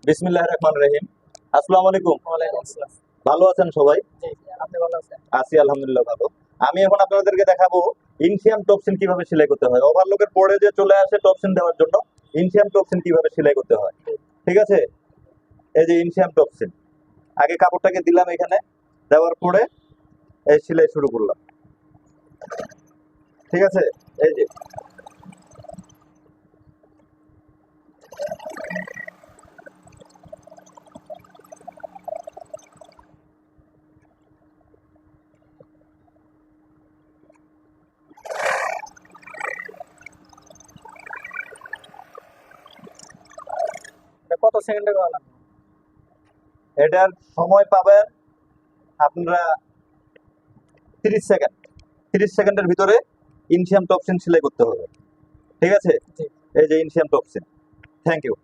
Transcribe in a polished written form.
বিসমিল্লাহির রহমানির রহিম। আসসালামু আলাইকুম। ওয়ালাইকুম আসসালাম। ভালো আছেন সবাই? জি, আপনি ভালো আছেন? আছি আলহামদুলিল্লাহ ভালো। আমি এখন আপনাদেরকে দেখাবো ইনসিয়াম টপসিন কিভাবে সেলাই করতে হয়। ওভারলকের পরে যে চলে আসে টপসিন দেওয়ার জন্য ইনসিয়াম টপসিন কিভাবে সেলাই করতে হয়। ঠিক আছে, এই যে ইনসিয়াম টপসিন, আগে কাপড়টাকে দিলাম এখানে, দেওয়ার পরে এই সেলাই শুরু করলাম। ঠিক আছে, এই যে এটা কত সেকেন্ডে করা লাগবে? এটার সময় পাবেন আপনারা 30 সেকেন্ড। 30 সেকেন্ডের ভিতরে ইনসিয়াম টপসিন সেলাই করতে হবে। ঠিক আছে, জি। এই যে ইনসিয়াম টপসিন। Thank you.